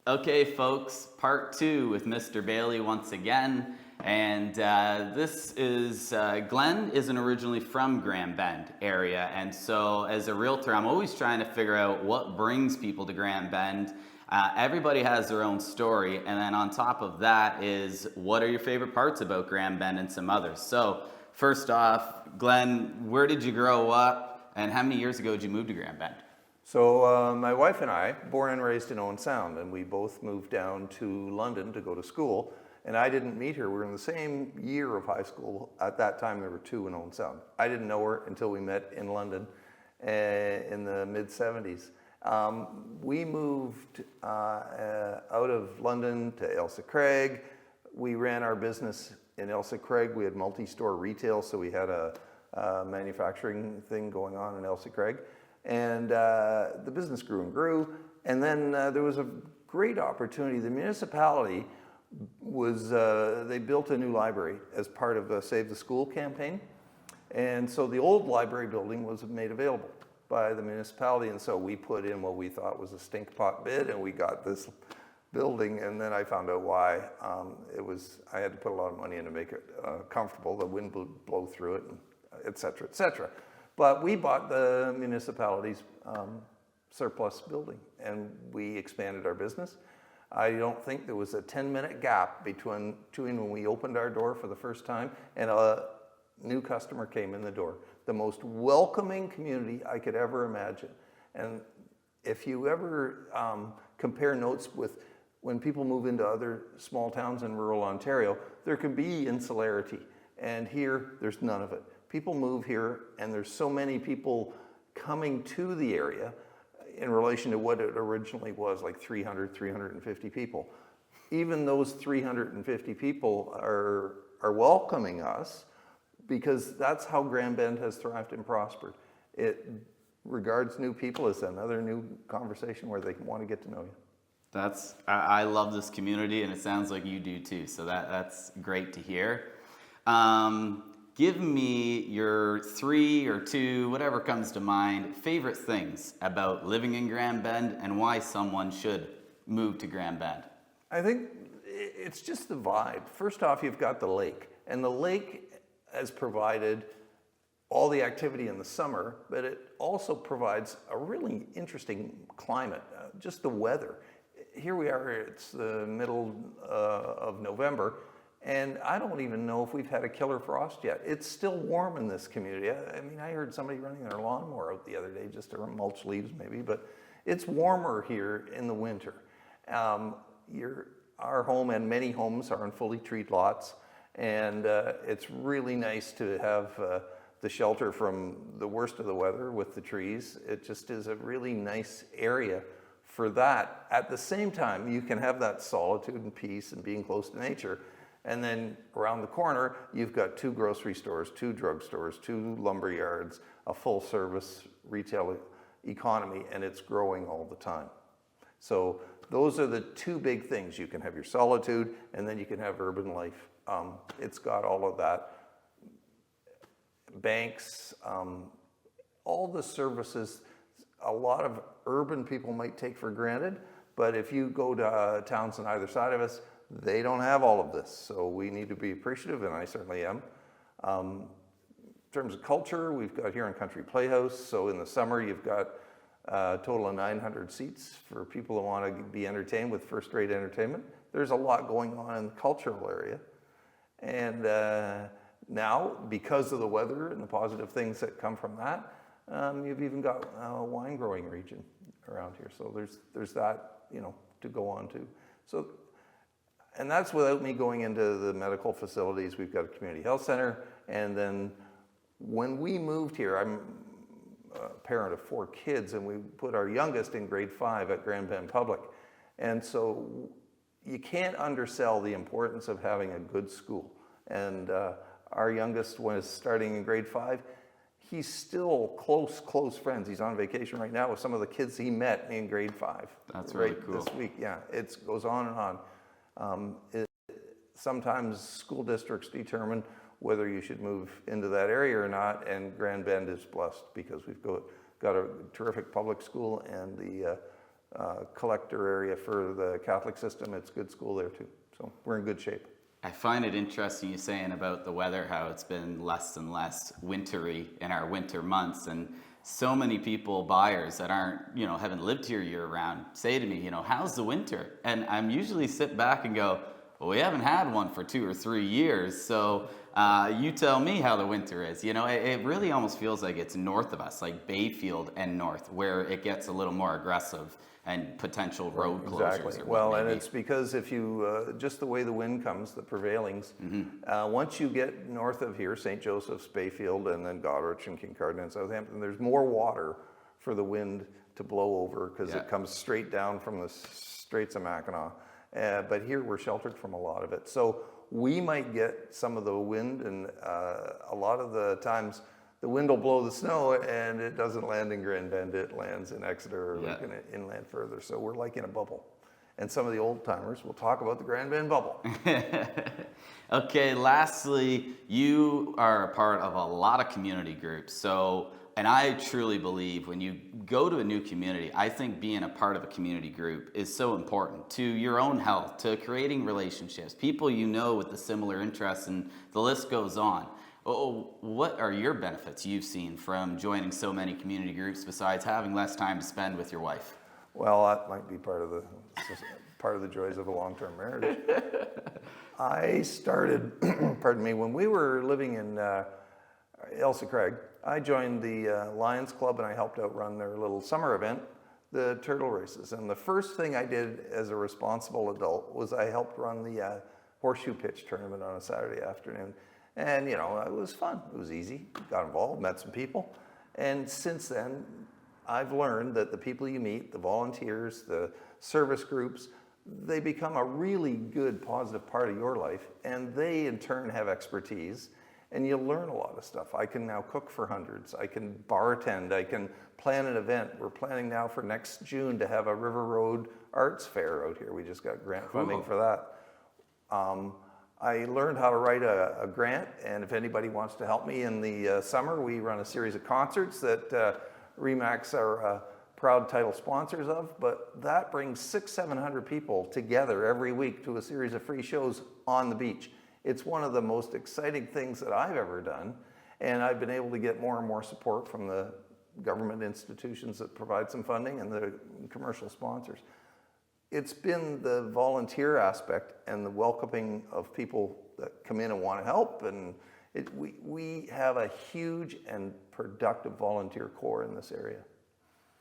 Okay, folks, part two with Mr. Baillie once again. And this is, Glenn isn't originally from Grand Bend area. And so as a realtor, I'm always trying to figure out what brings people to Grand Bend. Everybody has their own story. And then on top of that is, what are your favorite parts about Grand Bend and some others? So first off, Glenn, where did you grow up? And how many years ago did you move to Grand Bend? So my wife and I, born and raised in Owen Sound, and we both moved down to London to go to school. And I didn't meet her. We were in the same year of high school. At that time, there were two in Owen Sound. I didn't know her until we met in London in the mid-'70s. We moved out of London to Ailsa Craig. We ran our business in Ailsa Craig. We had multi-store retail, so we had a manufacturing thing going on in Ailsa Craig. And the business grew and grew. And then there was a great opportunity. The municipality was, they built a new library as part of the Save the School campaign. And so the old library building was made available by the municipality. And so we put in what we thought was a stink pot bid, and we got this building. And then I found out why. I had to put a lot of money in to make it comfortable. The wind would blow through it, and et cetera, et cetera. But we bought the municipality's surplus building, and we expanded our business. I don't think there was a 10-minute gap between when we opened our door for the first time and a new customer came in the door. The most welcoming community I could ever imagine. And if you ever compare notes with when people move into other small towns in rural Ontario, there can be insularity. And here, there's none of it. People move here, and there's so many people coming to the area in relation to what it originally was, like 350 people. Even those 350 people are welcoming us because that's how Grand Bend has thrived and prospered. It regards new people as another new conversation where they want to get to know you. I love this community, and it sounds like you do too, so that's great to hear. Give me your 3 or 2, whatever comes to mind, favorite things about living in Grand Bend and why someone should move to Grand Bend. I think it's just the vibe. First off, you've got the lake, and the lake has provided all the activity in the summer, but it also provides a really interesting climate, just the weather. Here we are, it's the middle of November, and I don't even know if we've had a killer frost yet. It's still warm in this community. I mean, I heard somebody running their lawnmower out the other day just to mulch leaves maybe, but it's warmer here in the winter. Our home and many homes are on fully treed lots, and it's really nice to have the shelter from the worst of the weather with the trees. It just is a really nice area for that. At the same time, you can have that solitude and peace and being close to nature. And then around the corner, you've got 2 grocery stores, 2 drugstores, 2 lumber yards, a full service retail economy, and it's growing all the time. So those are the 2 big things. You can have your solitude, and then you can have urban life. It's got all of that. Banks, all the services, a lot of urban people might take for granted, but if you go to towns on either side of us, they don't have all of this, so we need to be appreciative, and I certainly am. In terms of culture, we've got here in Country Playhouse, so in the summer you've got a total of 900 seats for people who want to be entertained with first-rate entertainment. There's a lot going on in the cultural area. And now, because of the weather and the positive things that come from that, you've even got a wine growing region around here, so there's that, to go on to. So. And that's without me going into the medical facilities. We've got a community health center. And then when we moved here, I'm a parent of 4 kids, and we put our youngest in grade 5 at Grand Bend Public. And so you can't undersell the importance of having a good school. And our youngest was starting in grade 5. He's still close friends. He's on vacation right now with some of the kids he met in grade 5. That's really cool. This week, yeah. It goes on and on. Sometimes school districts determine whether you should move into that area or not, and Grand Bend is blessed because we've got a terrific public school, and the collector area for the Catholic system. It's a good school there too. So we're in good shape. I find it interesting you saying about the weather, how it's been less and less wintry in our winter months. And so many people, buyers that aren't, haven't lived here year round, say to me, how's the winter? And I'm usually sit back and go, well, we haven't had one for 2 or 3 years. So you tell me how the winter is. It really almost feels like it's north of us, like Bayfield and north, where it gets a little more aggressive and potential road closures. Exactly. Or Well, and maybe. it's because if you, just the way the wind comes, the prevailings, once you get north of here, St. Joseph's, Bayfield, and then Goderich and Kincardine and Southampton, there's more water for the wind to blow over because it comes straight down from the Straits of Mackinac. But here we're sheltered from a lot of it. So we might get some of the wind, and a lot of the times the wind will blow the snow and it doesn't land in Glen Baillie, it lands in Exeter or like inland further. So we're like in a bubble. And some of the old timers will talk about the Glen Baillie bubble. Okay, lastly, you are a part of a lot of community groups. And I truly believe when you go to a new community, I think being a part of a community group is so important to your own health, to creating relationships, people with the similar interests, and the list goes on. What are your benefits you've seen from joining so many community groups besides having less time to spend with your wife? Well, that might be part of the joys of a long-term marriage. I started, when we were living in Elsa Craig, I joined the Lions Club and I helped out run their little summer event, the turtle races. And the first thing I did as a responsible adult was I helped run the horseshoe pitch tournament on a Saturday afternoon. And, it was fun. It was easy. Got involved, met some people. And since then, I've learned that the people you meet, the volunteers, the service groups, they become a really good, positive part of your life. And they, in turn, have expertise. And you learn a lot of stuff. I can now cook for hundreds. I can bartend. I can plan an event. We're planning now for next June to have a River Road Arts Fair out here. We just got grant funding for that. I learned how to write a grant, and if anybody wants to help me in the summer, we run a series of concerts that RE/MAX are proud title sponsors of, but that brings 600-700 people together every week to a series of free shows on the beach. It's one of the most exciting things that I've ever done, and I've been able to get more and more support from the government institutions that provide some funding and the commercial sponsors. It's been the volunteer aspect and the welcoming of people that come in and want to help, and we have a huge and productive volunteer corps in this area.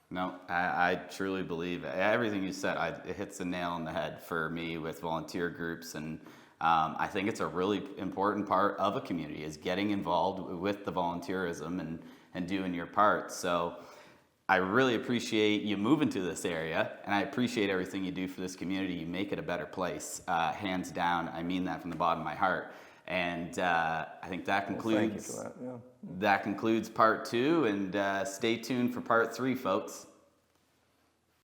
No, I truly believe it. Everything you said, it hits the nail on the head for me with volunteer groups, and I think it's a really important part of a community is getting involved with the volunteerism and doing your part. So I really appreciate you moving to this area, and I appreciate everything you do for this community. You make it a better place, hands down. I mean that from the bottom of my heart. And I think that concludes. Well, thank you for that. Yeah. That concludes part 2, and stay tuned for part 3, folks.